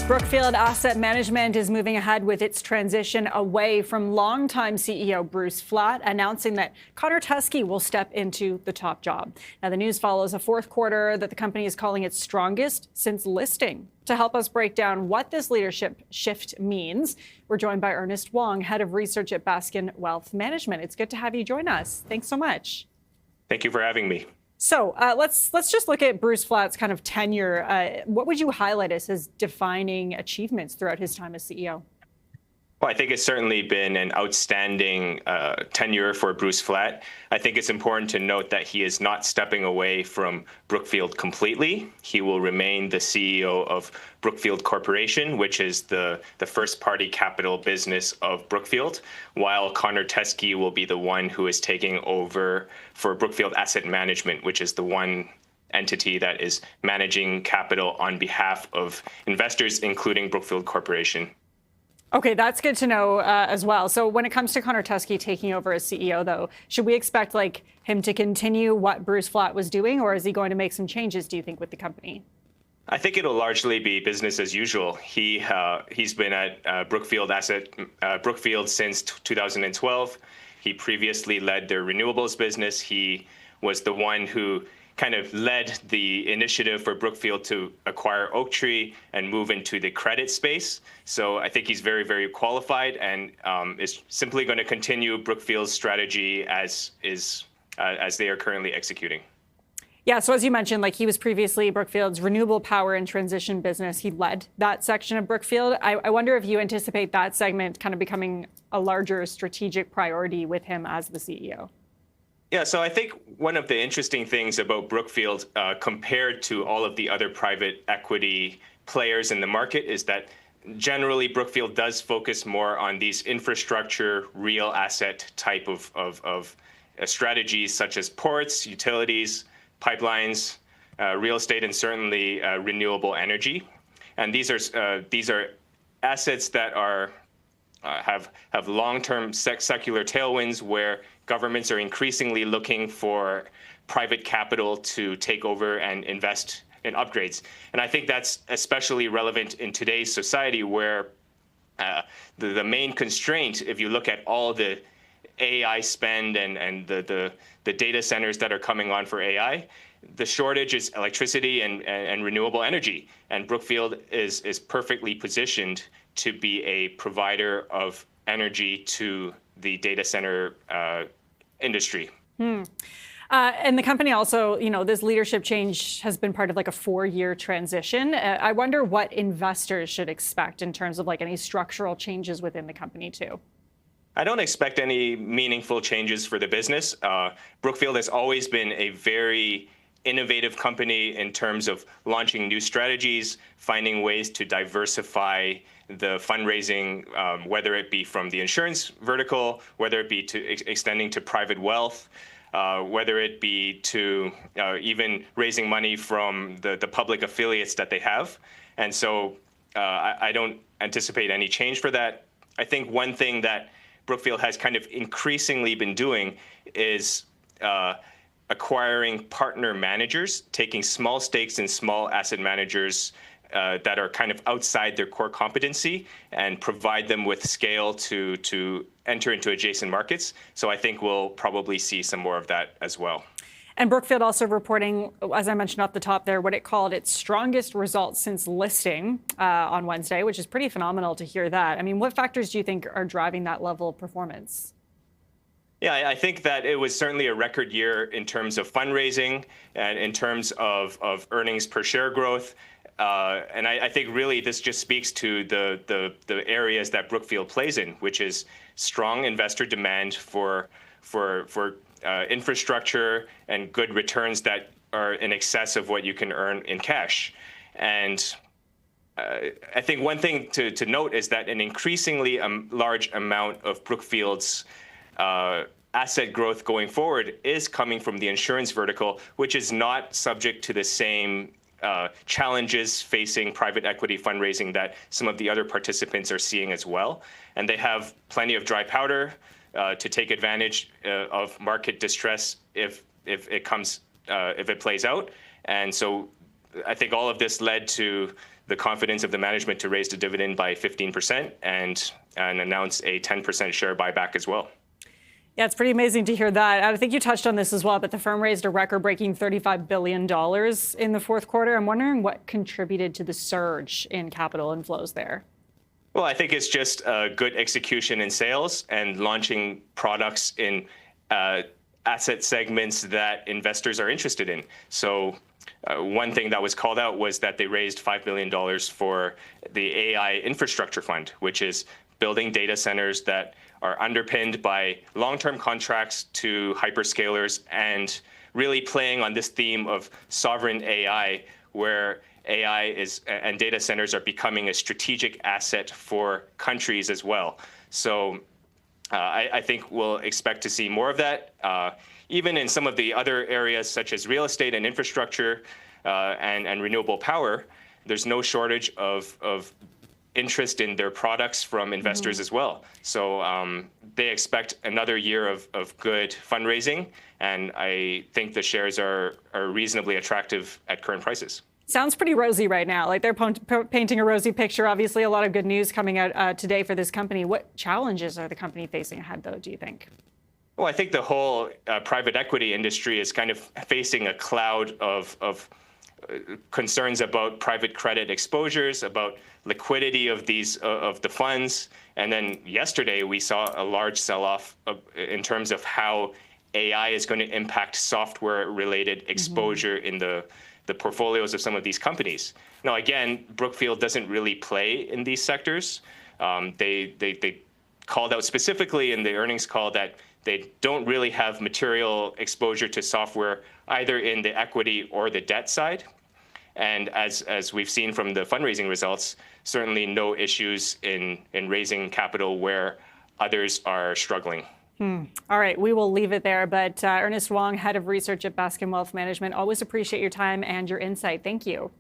Brookfield Asset Management is moving ahead with its transition away from longtime CEO Bruce Flatt, announcing that Connor Teskey will step into the top job. Now, the news follows a fourth quarter that the company is calling its strongest since listing. To help us break down what this leadership shift means, we're joined by Ernest Wong, head of research at Baskin Wealth Management. It's good to have you join us. Thanks so much. Thank you for having me. So let's just look at Bruce Flatt's kind of tenure. What would you highlight as his defining achievements throughout his time as CEO? Well, I think it's certainly been an outstanding tenure for Bruce Flatt. I think it's important to note that he is not stepping away from Brookfield completely. He will remain the CEO of Brookfield Corporation, which is the first-party capital business of Brookfield, while Connor Teskey will be the one who is taking over for Brookfield Asset Management, which is the one entity that is managing capital on behalf of investors, including Brookfield Corporation. Okay, that's good to know as well. So when it comes to Connor Teskey taking over as CEO, though, should we expect him to continue what Bruce Flatt was doing, or is he going to make some changes, do you think, with the company? I think it'll largely be business as usual. He's been at Brookfield since 2012. He previously led their renewables business. He was the one who kind of led the initiative for Brookfield to acquire Oaktree and move into the credit space. So I think he's very, very qualified and is simply going to continue Brookfield's strategy as they are currently executing. Yeah, so as you mentioned, he was previously Brookfield's renewable power and transition business. He led that section of Brookfield. I wonder if you anticipate that segment kind of becoming a larger strategic priority with him as the CEO. Yeah, so I think one of the interesting things about Brookfield compared to all of the other private equity players in the market is that generally Brookfield does focus more on these infrastructure, real asset type of strategies such as ports, utilities, pipelines, real estate, and certainly renewable energy. And these are assets that have long-term secular tailwinds where governments are increasingly looking for private capital to take over and invest in upgrades. And I think that's especially relevant in today's society where the main constraint, if you look at all the AI spend and the data centers that are coming on for AI, the shortage is electricity and renewable energy. And Brookfield is perfectly positioned to be a provider of energy to the data center industry. And the company also, this leadership change has been part of a 4-year transition. I wonder what investors should expect in terms of any structural changes within the company too. I don't expect any meaningful changes for the business. Brookfield has always been a very innovative company in terms of launching new strategies, finding ways to diversify the fundraising, whether it be from the insurance vertical, whether it be to extending to private wealth, whether it be to even raising money from the public affiliates that they have. And so I don't anticipate any change for that. I think one thing that Brookfield has kind of increasingly been doing is acquiring partner managers, taking small stakes in small asset managers that are kind of outside their core competency and provide them with scale to enter into adjacent markets. So I think we'll probably see some more of that as well. And Brookfield also reporting, as I mentioned off the top there, what it called its strongest results since listing on Wednesday, which is pretty phenomenal to hear that. I mean, what factors do you think are driving that level of performance? Yeah, I think that it was certainly a record year in terms of fundraising and in terms of earnings per share growth. And I think really this just speaks to the areas that Brookfield plays in, which is strong investor demand for infrastructure and good returns that are in excess of what you can earn in cash. And I think one thing to note is that an increasingly large amount of Brookfield's asset growth going forward is coming from the insurance vertical, which is not subject to the same challenges facing private equity fundraising that some of the other participants are seeing as well. And they have plenty of dry powder to take advantage of market distress if it plays out. And so I think all of this led to the confidence of the management to raise the dividend by 15% and announce a 10% share buyback as well. Yeah, it's pretty amazing to hear that. I think you touched on this as well, but the firm raised a record-breaking $35 billion in the fourth quarter. I'm wondering what contributed to the surge in capital inflows there. Well, I think it's just good execution in sales and launching products in asset segments that investors are interested in. So one thing that was called out was that they raised $5 billion for the AI infrastructure fund, which is building data centers that are underpinned by long-term contracts to hyperscalers and really playing on this theme of sovereign AI, where AI and data centers are becoming a strategic asset for countries as well. So I think we'll expect to see more of that, even in some of the other areas such as real estate and infrastructure and renewable power. There's no shortage of interest in their products from investors as well. So they expect another year of good fundraising, and I think the shares are reasonably attractive at current prices. Sounds pretty rosy right now. Like they're painting a rosy picture. Obviously, a lot of good news coming out today for this company. What challenges are the company facing ahead, though, do you think? Well, I think the whole private equity industry is kind of facing a cloud of concerns about private credit exposures, about liquidity of the funds. And then yesterday, we saw a large sell-off in terms of how AI is going to impact software-related exposure in the portfolios of some of these companies. Now, again, Brookfield doesn't really play in these sectors. They called out specifically in the earnings call that they don't really have material exposure to software either in the equity or the debt side. And as we've seen from the fundraising results, certainly no issues in raising capital where others are struggling. All right, we will leave it there. But Ernest Wong, head of research at Baskin Wealth Management, always appreciate your time and your insight. Thank you.